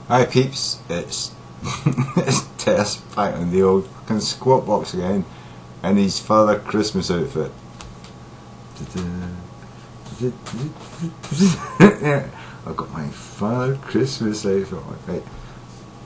Hi peeps, it's it's Tersse back in the old fucking squat box again in his Father Christmas outfit. Yeah, I've got my Father Christmas outfit on. Right.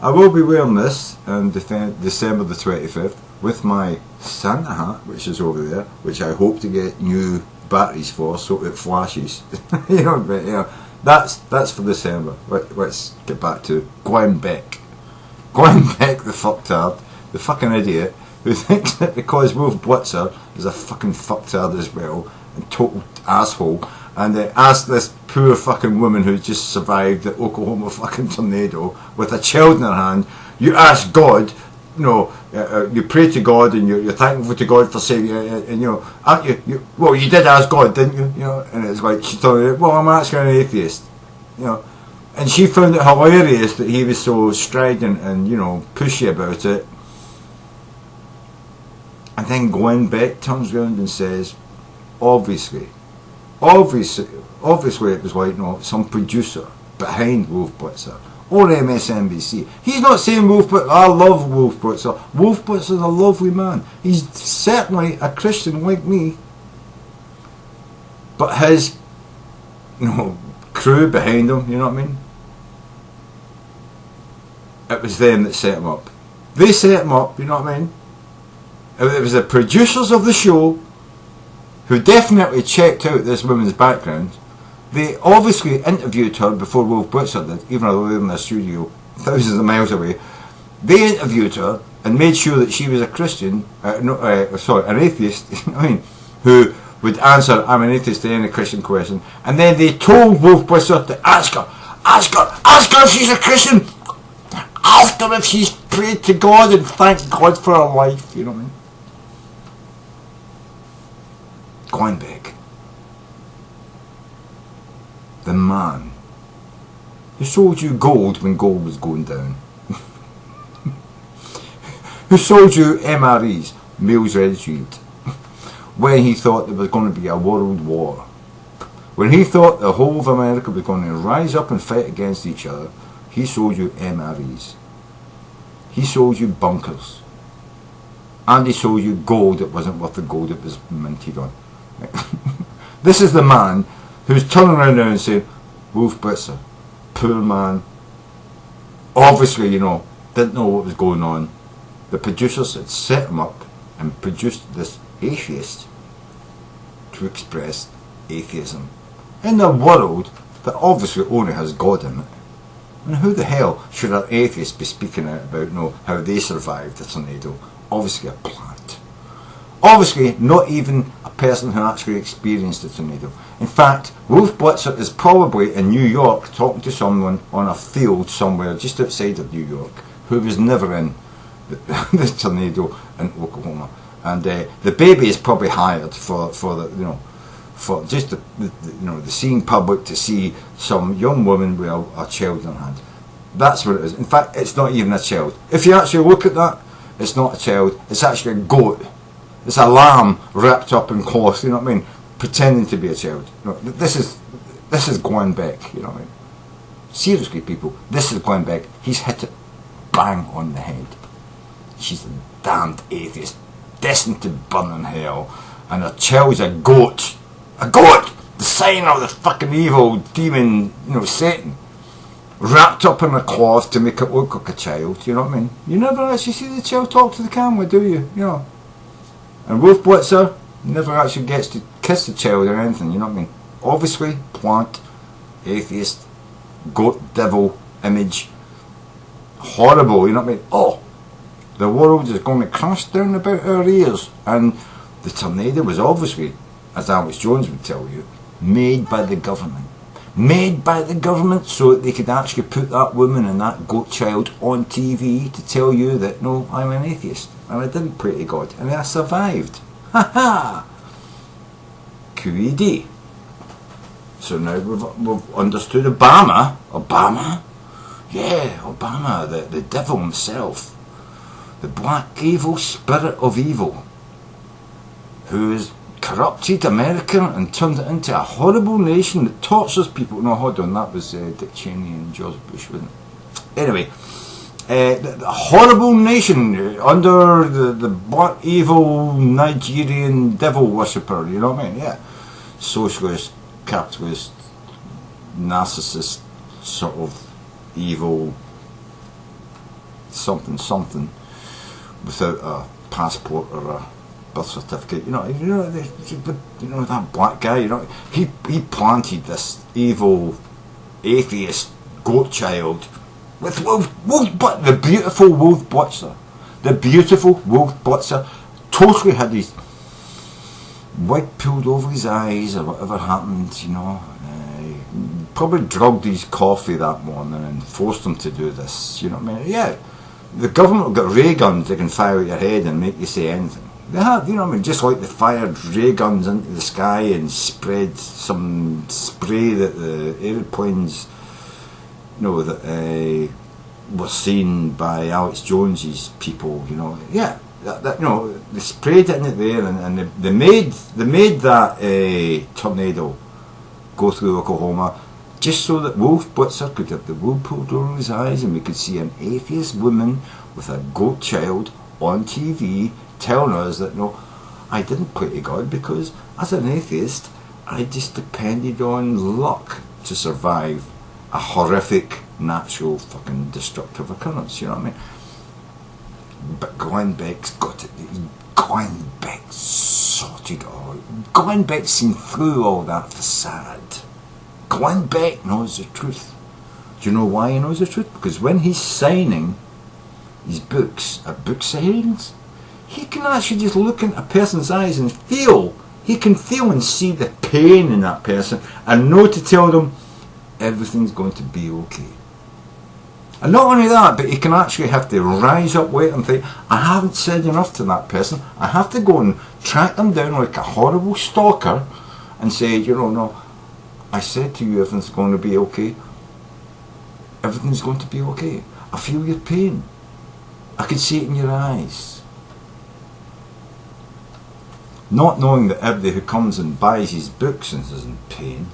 I will be wearing this on December the 25th with my Santa hat, which is over there, which I hope to get new batteries for so it flashes. you know, but, you know, that's for December. Let's get back to Glen Beck. Glen Beck, the fucktard, the fucking idiot who thinks that because Wolf Blitzer is a fucking fucktard as well and total asshole, and asked this poor fucking woman who just survived the Oklahoma fucking tornado with a child in her hand, you ask God, you know, you pray to God and you're thankful to God for saving you, and you know, aren't you, well, you did ask God, didn't you? You know, and it's like, she told me, well, I'm actually an atheist, you know, and she found it hilarious that he was so strident and, you know, pushy about it. And then Glen Beck turns around and says, obviously it was like, you know, some producer behind Wolf Blitzer or MSNBC. He's not saying Wolf Blitzer, I love Wolf Blitzer. Wolf Blitzer's a lovely man. He's certainly a Christian like me. But his, you know, crew behind him, you know what I mean? It was them that set him up. They set him up, you know what I mean? It was the producers of the show who definitely checked out this woman's background. They obviously interviewed her before Wolf Blitzer did, even though they were in their studio thousands of miles away. They interviewed her and made sure that she was a Christian, an atheist, you know what I mean, who would answer, I'm an atheist to any Christian question. And then they told Wolf Blitzer to ask her if she's a Christian, ask her if she's prayed to God and thank God for her life, you know what I mean. Glen Beck, the man who sold you gold when gold was going down, who sold you MREs, meals ready to eat, when he thought there was going to be a world war, when he thought the whole of America was going to rise up and fight against each other. He sold you MREs, he sold you bunkers, and he sold you gold that wasn't worth the gold it was minted on. This is the man who's turning around now and saying, Wolf Blitzer, poor man, obviously, you know, didn't know what was going on. The producers had set him up and produced this atheist to express atheism in a world that obviously only has God in it. And who the hell should an atheist be speaking out about, you know, how they survived the tornado? Obviously a plant. Obviously not even a person who actually experienced the tornado. In fact, Wolf Blitzer is probably in New York talking to someone on a field somewhere just outside of New York who was never in the tornado in Oklahoma. And the baby is probably hired for the, you know, for just the you know, the seeing public to see some young woman with a child in her hand. That's what it is. In fact, it's not even a child. If you actually look at that, it's not a child. It's actually a goat. It's a lamb wrapped up in cloth, you know what I mean, pretending to be a child. You know, this is Glen Beck, you know what I mean. Seriously, people, this is Glen Beck. He's hit it bang on the head. She's a damned atheist, destined to burn in hell, and her child's a goat. A goat! The sign of the fucking evil demon, you know, Satan. Wrapped up in a cloth to make it look like a child, you know what I mean. You never actually see the child talk to the camera, do you? You know. And Wolf Blitzer never actually gets to kiss the child or anything, you know what I mean. Obviously, plant, atheist, goat devil image. Horrible, you know what I mean. Oh, the world is going to crash down about our ears. And the tornado was obviously, as Alex Jones would tell you, made by the government. Made by the government so that they could actually put that woman and that goat child on TV to tell you that, no, I'm an atheist and I didn't pray to God and I survived. Ha ha! QED. So now we've understood Obama. Yeah, Obama, the devil himself. The black evil spirit of evil. Who is corrupted America and turned it into a horrible nation that tortures people. No, hold on, that was Dick Cheney and George Bush, wasn't it? Anyway, the horrible nation under the black evil Nigerian devil worshipper, you know what I mean? Yeah. Socialist, capitalist, narcissist, sort of evil something without a passport or a birth certificate. You know that black guy. You know, he planted this evil atheist goat child with but the beautiful wolf blitzer. The beautiful wolf blitzer totally had his wig pulled over his eyes or whatever happened, you know. Probably drugged his coffee that morning and forced him to do this, you know what I mean? Yeah, the government have got ray guns they can fire at your head and make you say anything. They have, you know what I mean? Just like they fired ray guns into the sky and spread some spray that the aeroplanes, you know, that were seen by Alex Jones's people, you know. Yeah, that you know, they sprayed it in the air and they made that tornado go through Oklahoma just so that Wolf Blitzer could have the wool pulled over his eyes and we could see an atheist woman with a goat child on TV telling us that, no, I didn't pray to God because as an atheist I just depended on luck to survive a horrific natural fucking destructive occurrence, you know what I mean? But Glenn Beck's got it. Glenn Beck sorted it all out. Glenn Beck's seen through all that facade. Glenn Beck knows the truth. Do you know why he knows the truth? Because when he's signing his books at book signings, he can actually just look into a person's eyes and feel. He can feel and see the pain in that person and know to tell them everything's going to be okay. And not only that, but he can actually have to rise up, wait and think, I haven't said enough to that person. I have to go and track them down like a horrible stalker and say, you know, no, I said to you everything's going to be okay. Everything's going to be okay. I feel your pain. I can see it in your eyes. Not knowing that everybody who comes and buys his books and is in pain,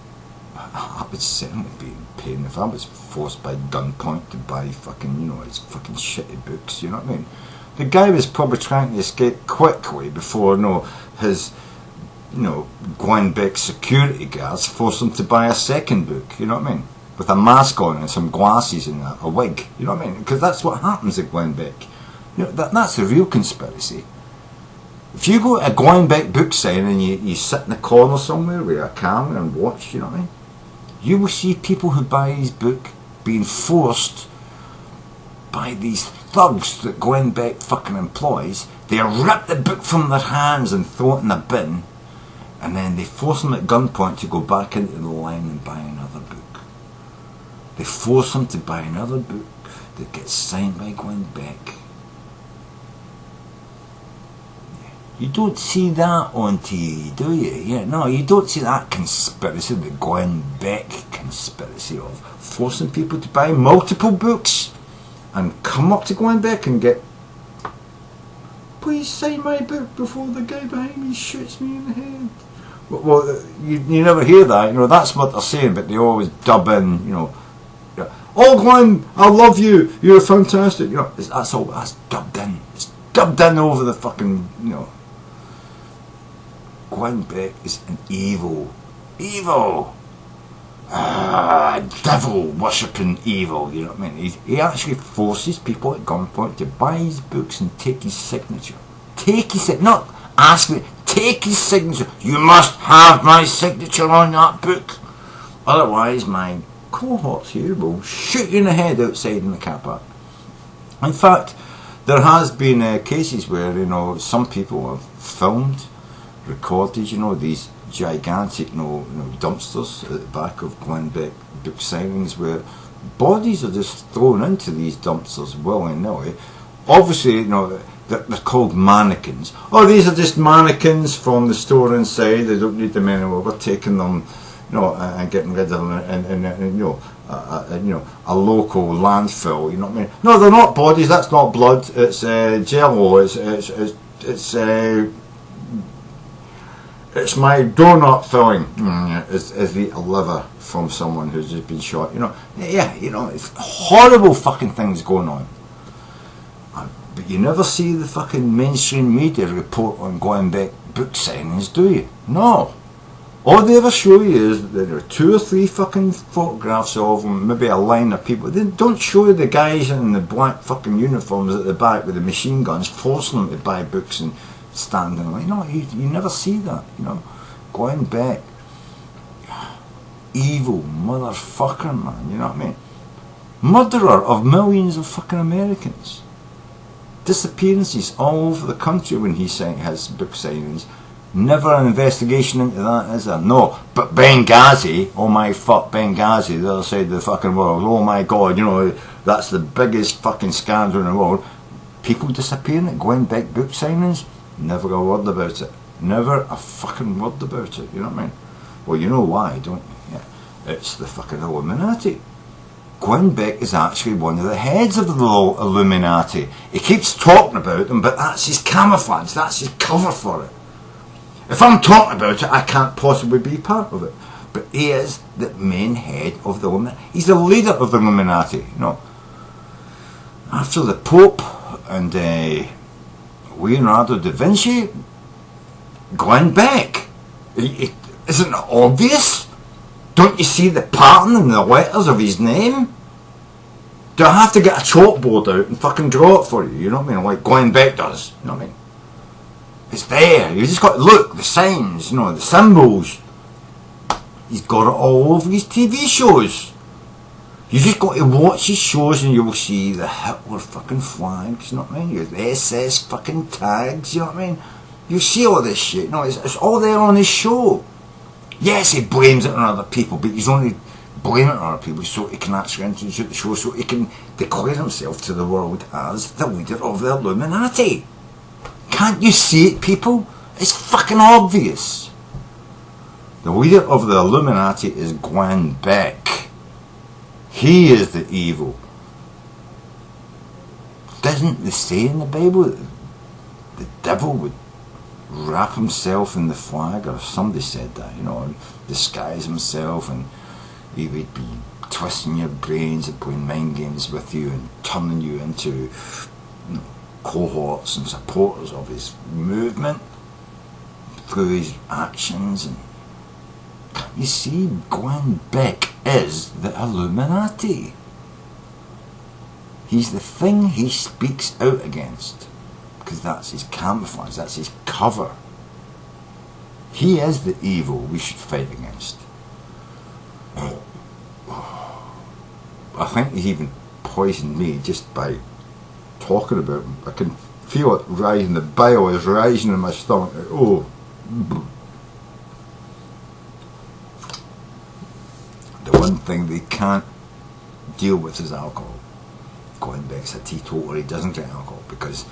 I would certainly be in pain if I was forced by gunpoint to buy fucking, you know, his fucking shitty books, you know what I mean? The guy was probably trying to escape quickly before, you know, his, you know, Glenn Beck security guards forced him to buy a second book, you know what I mean? With a mask on and some glasses and a wig, you know what I mean? Because that's what happens at Glenn Beck. You know, that's the real conspiracy. If you go to a Glenn Beck book signing and you sit in the corner somewhere with a camera and watch, you know what I mean? You will see people who buy his book being forced by these thugs that Glenn Beck fucking employs. They rip the book from their hands and throw it in the bin, and then they force them at gunpoint to go back into the line and buy another book. They force them to buy another book that gets signed by Glenn Beck. You don't see that on TV, do you? Yeah, no, you don't see that conspiracy, the Glenn Beck conspiracy of forcing people to buy multiple books and come up to Glenn Beck and get, please sign my book before the guy behind me shoots me in the head. Well, you never hear that, you know, that's what they're saying, but they always dub in, you know, oh Glenn, I love you, you're fantastic, you know, that's all, that's dubbed in. It's dubbed in over the fucking, you know. Glenn Beck is an evil, devil worshipping evil, you know what I mean? He actually forces people at gunpoint to buy his books and take his signature. Take his signature, not ask me, take his signature. You must have my signature on that book. Otherwise my cohorts here will shoot you in the head outside in the car park. In fact, there has been cases where, you know, some people have filmed, recorded, you know, these gigantic, you know, dumpsters at the back of Glenn Beck book signings where bodies are just thrown into these dumpsters willy-nilly. Obviously, you know, they're called mannequins. Oh, these are just mannequins from the store inside, they don't need them anymore, we're taking them, you know, and getting rid of them and you know, a local landfill, you know what I mean? No, they're not bodies, that's not blood, it's jello, It's my donut filling. Is the liver from someone who's just been shot. You know, yeah, you know, it's horrible fucking things going on. But you never see the fucking mainstream media report on Glen Beck book signings, do you? No. All they ever show you is that there are 2 or 3 fucking photographs of them, maybe a line of people. They don't show you the guys in the black fucking uniforms at the back with the machine guns forcing them to buy books and standing like, no, you never see that, you know. Glen Beck, evil motherfucker, man, you know what I mean? Murderer of millions of fucking Americans. Disappearances all over the country when he has book signings. Never an investigation into that, is there? No. But Benghazi, oh my fuck, Benghazi, the other side of the fucking world, oh my god, you know, that's the biggest fucking scandal in the world. People disappearing at Glen Beck book signings, never a word about it. Never a fucking word about it, you know what I mean? Well, you know why, don't you? Yeah. It's the fucking Illuminati. Glen Beck is actually one of the heads of the Illuminati. He keeps talking about them, but that's his camouflage, that's his cover for it. If I'm talking about it, I can't possibly be part of it. But he is the main head of the Illuminati. He's the leader of the Illuminati, you know. After the Pope and Leonardo da Vinci, Glen Beck. Isn't it obvious? Don't you see the pattern in the letters of his name? Do I have to get a chalkboard out and fucking draw it for you? You know what I mean? Like Glen Beck does. You know what I mean? It's there. You just got to look, the signs, you know, the symbols. He's got it all over his TV shows. You just got to watch his shows and you'll see the Hitler fucking flags, you know what I mean? The SS fucking tags, you know what I mean? You see all this shit, you know, it's all there on his show. Yes, he blames it on other people, but he's only blaming it on other people so he can actually introduce the show, so he can declare himself to the world as the leader of the Illuminati. Can't you see it, people? It's fucking obvious. The leader of the Illuminati is Glen Beck. He is the evil. Doesn't they say in the Bible that the devil would wrap himself in the flag, or somebody said that, you know, and disguise himself, and he would be twisting your brains and playing mind games with you and turning you into, you know, cohorts and supporters of his movement through his actions. And can't you see, Glen Beck is the Illuminati. He's the thing he speaks out against, because that's his camouflage, that's his cover. He is the evil we should fight against. I think he's even poisoned me just by talking about him. I can feel it rising, the bile is rising in my stomach. Oh. The one thing they can't deal with is alcohol. Glen Beck's a teetotaler, he doesn't drink alcohol because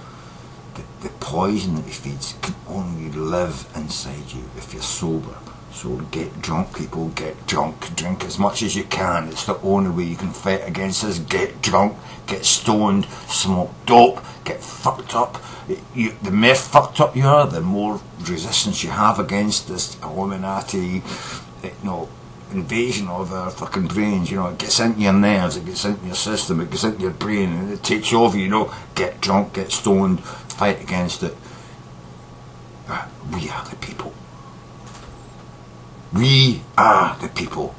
the poison that he feeds can only live inside you if you're sober. So get drunk, people, get drunk, drink as much as you can. It's the only way you can fight against this. Get drunk, get stoned, smoke dope, get fucked up. The more fucked up you are, the more resistance you have against this Illuminati, you know, invasion of our fucking brains. You know, it gets into your nerves, it gets into your system, it gets into your brain, and it takes over, you know. Get drunk, get stoned, fight against it. We are the people. We are the people.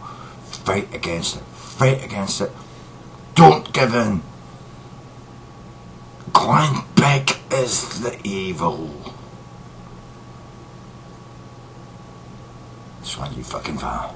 Fight against it. Fight against it. Don't give in. Glen Beck is the evil. That's why you fucking vow.